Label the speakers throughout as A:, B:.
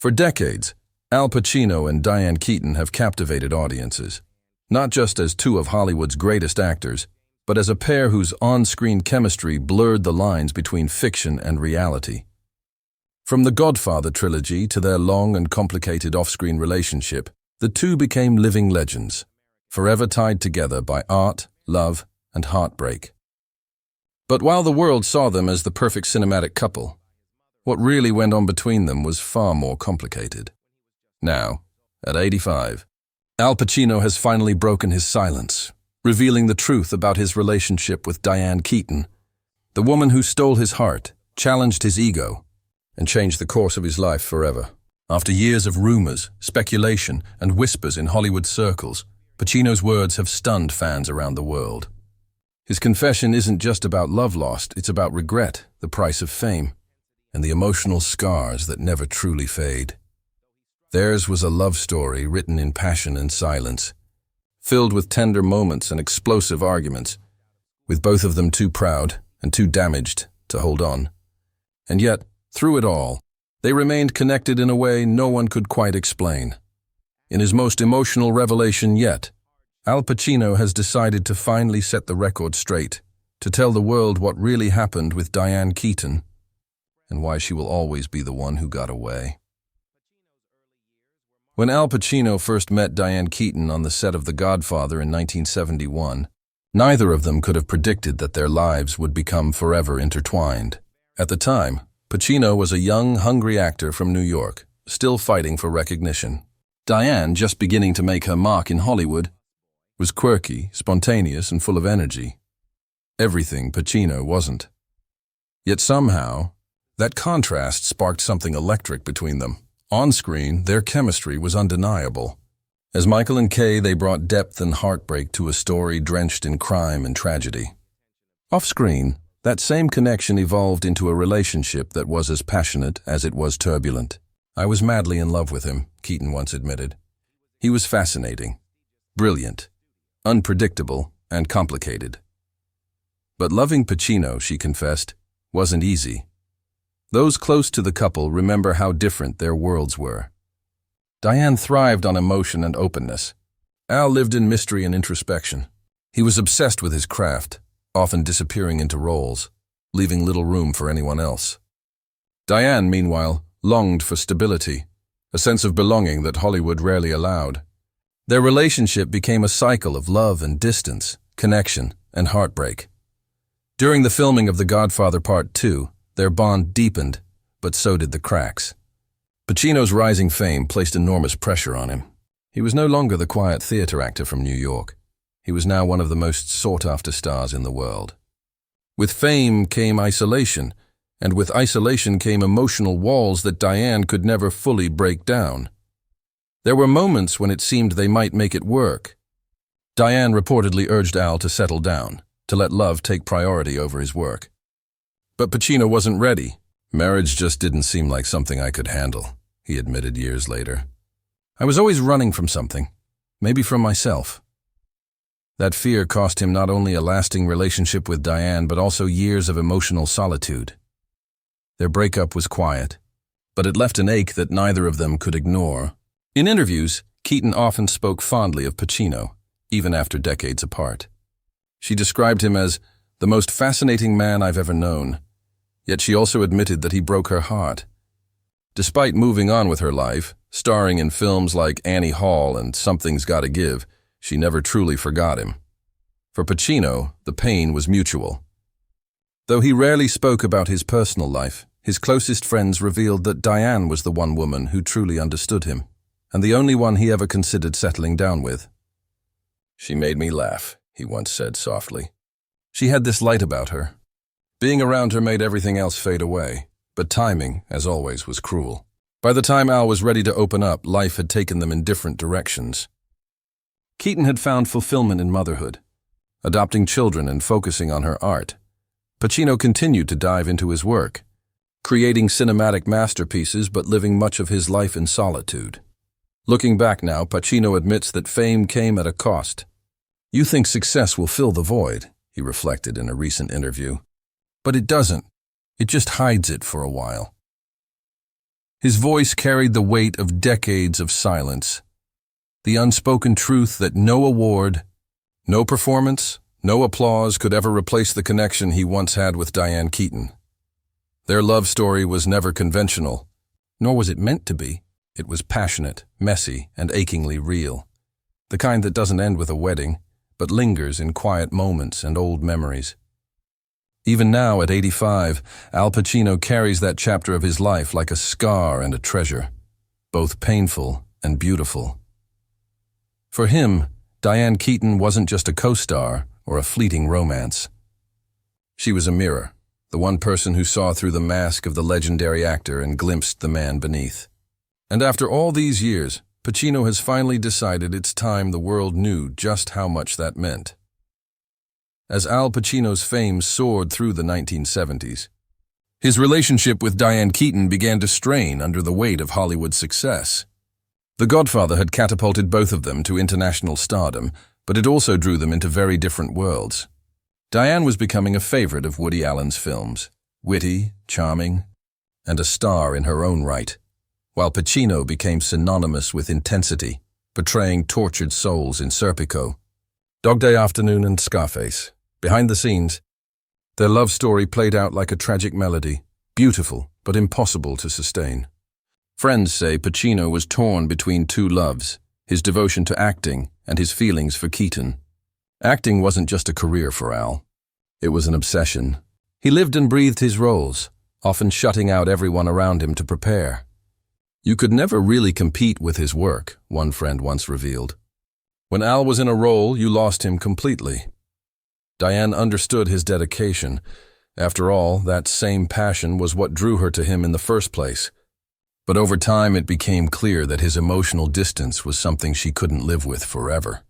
A: For decades, Al Pacino and Diane Keaton have captivated audiences, not just as two of Hollywood's greatest actors, but as a pair whose on-screen chemistry blurred the lines between fiction and reality. From the Godfather trilogy to their long and complicated off-screen relationship, the two became living legends, forever tied together by art, love, and heartbreak. But while the world saw them as the perfect cinematic couple, what really went on between them was far more complicated. Now, at 85, Al Pacino has finally broken his silence, revealing the truth about his relationship with Diane Keaton, the woman who stole his heart, challenged his ego, and changed the course of his life forever. After years of rumors, speculation, and whispers in Hollywood circles, Pacino's words have stunned fans around the world. His confession isn't just about love lost, it's about regret, the price of fame, and the emotional scars that never truly fade. Theirs was a love story written in passion and silence, filled with tender moments and explosive arguments, with both of them too proud and too damaged to hold on. And yet, through it all, they remained connected in a way no one could quite explain. In his most emotional revelation yet, Al Pacino has decided to finally set the record straight, to tell the world what really happened with Diane Keaton, and why she will always be the one who got away. When Al Pacino first met Diane Keaton on the set of The Godfather in 1971, neither of them could have predicted that their lives would become forever intertwined. At the time, Pacino was a young, hungry actor from New York, still fighting for recognition. Diane, just beginning to make her mark in Hollywood, was quirky, spontaneous, and full of energy. Everything Pacino wasn't. Yet somehow, that contrast sparked something electric between them. On screen, their chemistry was undeniable. As Michael and Kay, they brought depth and heartbreak to a story drenched in crime and tragedy. Off screen, that same connection evolved into a relationship that was as passionate as it was turbulent. "I was madly in love with him," Keaton once admitted. "He was fascinating, brilliant, unpredictable, and complicated." But loving Pacino, she confessed, wasn't easy. Those close to the couple remember how different their worlds were. Diane thrived on emotion and openness. Al lived in mystery and introspection. He was obsessed with his craft, often disappearing into roles, leaving little room for anyone else. Diane, meanwhile, longed for stability, a sense of belonging that Hollywood rarely allowed. Their relationship became a cycle of love and distance, connection and heartbreak. During the filming of The Godfather Part 2, their bond deepened, but so did the cracks. Pacino's rising fame placed enormous pressure on him. He was no longer the quiet theater actor from New York. He was now one of the most sought-after stars in the world. With fame came isolation, and with isolation came emotional walls that Diane could never fully break down. There were moments when it seemed they might make it work. Diane reportedly urged Al to settle down, to let love take priority over his work. But Pacino wasn't ready. "Marriage just didn't seem like something I could handle," he admitted years later. "I was always running from something, maybe from myself." That fear cost him not only a lasting relationship with Diane, but also years of emotional solitude. Their breakup was quiet, but it left an ache that neither of them could ignore. In interviews, Keaton often spoke fondly of Pacino, even after decades apart. She described him as the most fascinating man I've ever known, yet she also admitted that he broke her heart. Despite moving on with her life, starring in films like Annie Hall and Something's Gotta Give, she never truly forgot him. For Pacino, the pain was mutual. Though he rarely spoke about his personal life, his closest friends revealed that Diane was the one woman who truly understood him, and the only one he ever considered settling down with. "She made me laugh," he once said softly. She had this light about her. Being around her made everything else fade away, but timing, as always, was cruel. By the time Al was ready to open up, life had taken them in different directions. Keaton had found fulfillment in motherhood, adopting children and focusing on her art. Pacino continued to dive into his work, creating cinematic masterpieces but living much of his life in solitude. Looking back now, Pacino admits that fame came at a cost. "You think success will fill the void," he reflected in a recent interview. "But it doesn't. It just hides it for a while." His voice carried the weight of decades of silence, the unspoken truth that no award, no performance, no applause could ever replace the connection he once had with Diane Keaton. Their love story was never conventional, nor was it meant to be. It was passionate, messy, and achingly real. The kind that doesn't end with a wedding, but lingers in quiet moments and old memories. Even now, at 85, Al Pacino carries that chapter of his life like a scar and a treasure, both painful and beautiful. For him, Diane Keaton wasn't just a co-star or a fleeting romance. She was a mirror, the one person who saw through the mask of the legendary actor and glimpsed the man beneath. And after all these years, Pacino has finally decided it's time the world knew just how much that meant. As Al Pacino's fame soared through the 1970s, his relationship with Diane Keaton began to strain under the weight of Hollywood success. The Godfather had catapulted both of them to international stardom, but it also drew them into very different worlds. Diane was becoming a favorite of Woody Allen's films, witty, charming, and a star in her own right, while Pacino became synonymous with intensity, portraying tortured souls in Serpico, Dog Day Afternoon, and Scarface. Behind the scenes, their love story played out like a tragic melody, beautiful but impossible to sustain. Friends say Pacino was torn between two loves, his devotion to acting and his feelings for Keaton. Acting wasn't just a career for Al. It was an obsession. He lived and breathed his roles, often shutting out everyone around him to prepare. You could never really compete with his work, one friend once revealed. When Al was in a role, you lost him completely. Diane understood his dedication. After all, that same passion was what drew her to him in the first place. But over time it became clear that his emotional distance was something she couldn't live with forever.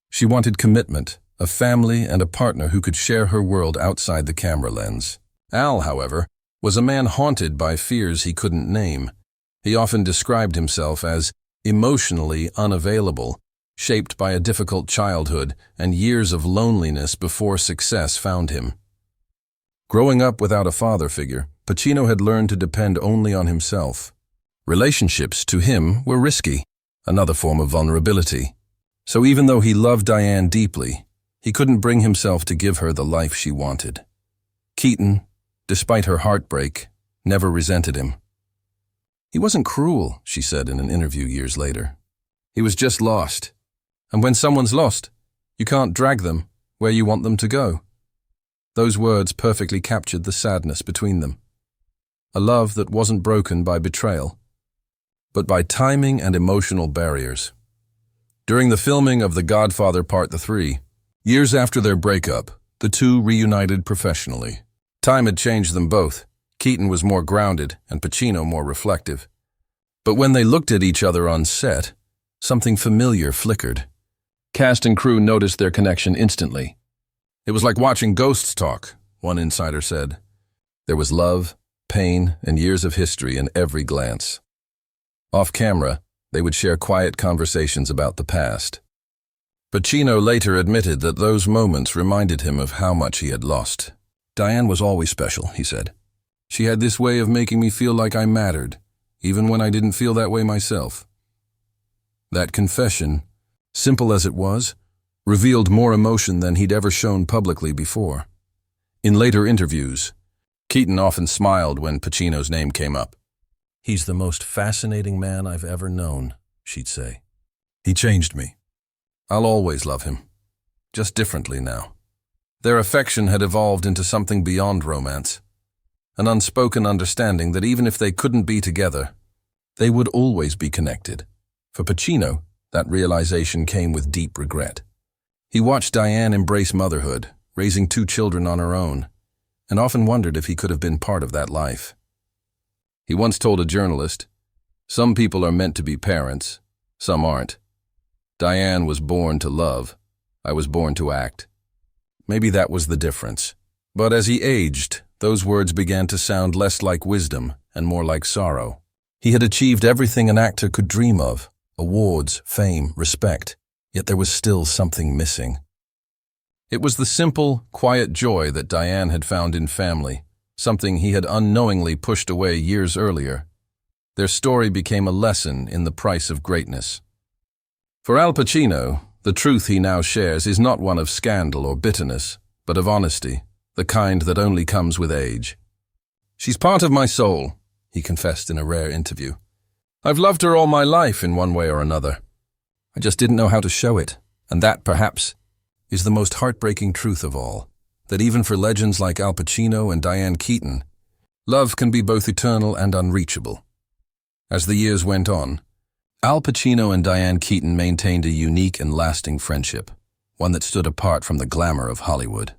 A: She wanted commitment, a family, and a partner who could share her world outside the camera lens. Al, however, was a man haunted by fears he couldn't name. He often described himself as emotionally unavailable, shaped by a difficult childhood and years of loneliness before success found him. Growing up without a father figure, Pacino had learned to depend only on himself. Relationships, to him, were risky, another form of vulnerability. So even though he loved Diane deeply, he couldn't bring himself to give her the life she wanted. Keaton, despite her heartbreak, never resented him. He wasn't cruel, she said in an interview years later. He was just lost. And when someone's lost, you can't drag them where you want them to go. Those words perfectly captured the sadness between them. A love that wasn't broken by betrayal, but by timing and emotional barriers. During the filming of The Godfather Part 3, years after their breakup, the two reunited professionally. Time had changed them both. Keaton was more grounded and Pacino more reflective. But when they looked at each other on set, something familiar flickered. Cast and crew noticed their connection instantly. It was like watching ghosts talk, one insider said. There was love, pain, and years of history in every glance. Off camera, they would share quiet conversations about the past. Pacino later admitted that those moments reminded him of how much he had lost. Diane was always special, he said. She had this way of making me feel like I mattered, even when I didn't feel that way myself. That confession, simple as it was, revealed more emotion than he'd ever shown publicly before. In later interviews, Keaton often smiled when Pacino's name came up. He's the most fascinating man I've ever known, she'd say. He changed me. I'll always love him, just differently now. Their affection had evolved into something beyond romance, an unspoken understanding that even if they couldn't be together, they would always be connected. For Pacino, that realization came with deep regret. He watched Diane embrace motherhood, raising 2 children on her own, and often wondered if he could have been part of that life. He once told a journalist, "Some people are meant to be parents, some aren't. Diane was born to love. I was born to act." Maybe that was the difference. But as he aged, those words began to sound less like wisdom and more like sorrow. He had achieved everything an actor could dream of: awards, fame, respect, yet there was still something missing. It was the simple, quiet joy that Diane had found in family, something he had unknowingly pushed away years earlier. Their story became a lesson in the price of greatness. For Al Pacino, the truth he now shares is not one of scandal or bitterness, but of honesty, the kind that only comes with age. "She's part of my soul," he confessed in a rare interview. "I've loved her all my life in one way or another. I just didn't know how to show it, and that, perhaps, is the most heartbreaking truth of all, that even for legends like Al Pacino and Diane Keaton, love can be both eternal and unreachable." As the years went on, Al Pacino and Diane Keaton maintained a unique and lasting friendship, one that stood apart from the glamour of Hollywood.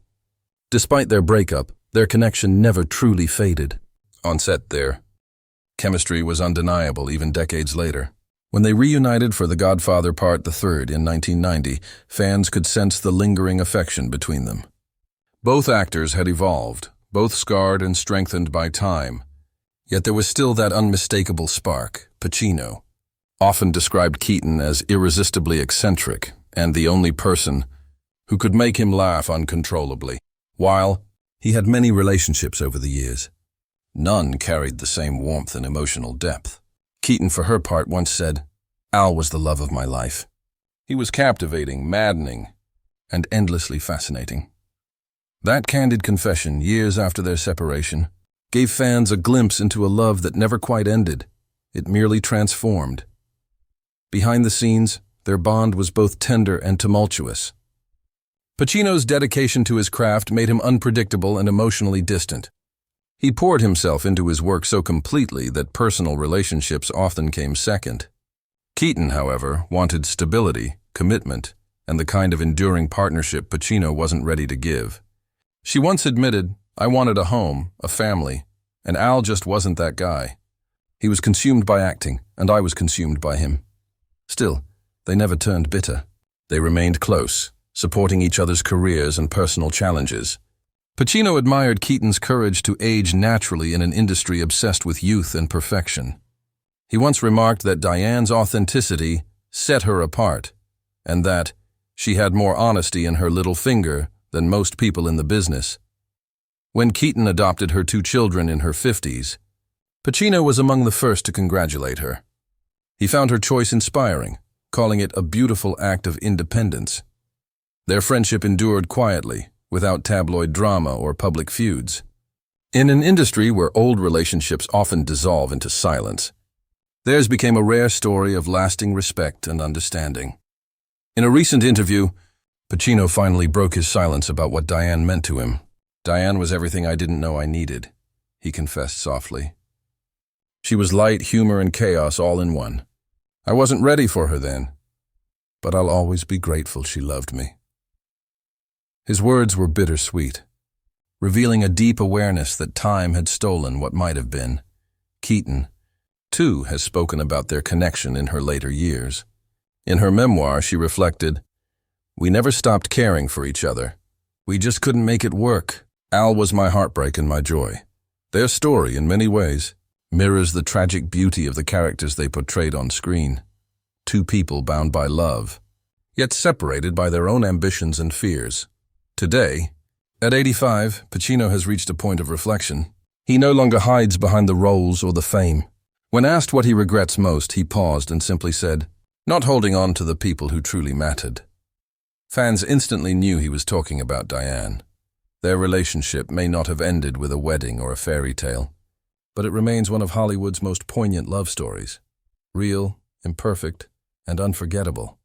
A: Despite their breakup, their connection never truly faded. On set, their chemistry was undeniable even decades later. When they reunited for The Godfather Part III in 1990, fans could sense the lingering affection between them. Both actors had evolved, both scarred and strengthened by time. Yet there was still that unmistakable spark. Pacino often described Keaton as irresistibly eccentric and the only person who could make him laugh uncontrollably. While he had many relationships over the years, none carried the same warmth and emotional depth. Keaton, for her part, once said, "Al was the love of my life. He was captivating, maddening, and endlessly fascinating." That candid confession, years after their separation, gave fans a glimpse into a love that never quite ended. It merely transformed. Behind the scenes, their bond was both tender and tumultuous. Pacino's dedication to his craft made him unpredictable and emotionally distant. He poured himself into his work so completely that personal relationships often came second. Keaton, however, wanted stability, commitment, and the kind of enduring partnership Pacino wasn't ready to give. She once admitted, "I wanted a home, a family, and Al just wasn't that guy. He was consumed by acting, and I was consumed by him." Still, they never turned bitter. They remained close, supporting each other's careers and personal challenges. Pacino admired Keaton's courage to age naturally in an industry obsessed with youth and perfection. He once remarked that Diane's authenticity set her apart, and that she had more honesty in her little finger than most people in the business. When Keaton adopted her 2 children in her 50s, Pacino was among the first to congratulate her. He found her choice inspiring, calling it a beautiful act of independence. Their friendship endured quietly, without tabloid drama or public feuds. In an industry where old relationships often dissolve into silence, theirs became a rare story of lasting respect and understanding. In a recent interview, Pacino finally broke his silence about what Diane meant to him. "Diane was everything I didn't know I needed," he confessed softly. "She was light, humor, and chaos all in one. I wasn't ready for her then, but I'll always be grateful she loved me." His words were bittersweet, revealing a deep awareness that time had stolen what might have been. Keaton, too, has spoken about their connection in her later years. In her memoir, she reflected, "We never stopped caring for each other. We just couldn't make it work. Al was my heartbreak and my joy." Their story, in many ways, mirrors the tragic beauty of the characters they portrayed on screen. 2 people bound by love, yet separated by their own ambitions and fears. Today, at 85, Pacino has reached a point of reflection. He no longer hides behind the roles or the fame. When asked what he regrets most, he paused and simply said, "Not holding on to the people who truly mattered." Fans instantly knew he was talking about Diane. Their relationship may not have ended with a wedding or a fairy tale, but it remains one of Hollywood's most poignant love stories. Real, imperfect, and unforgettable.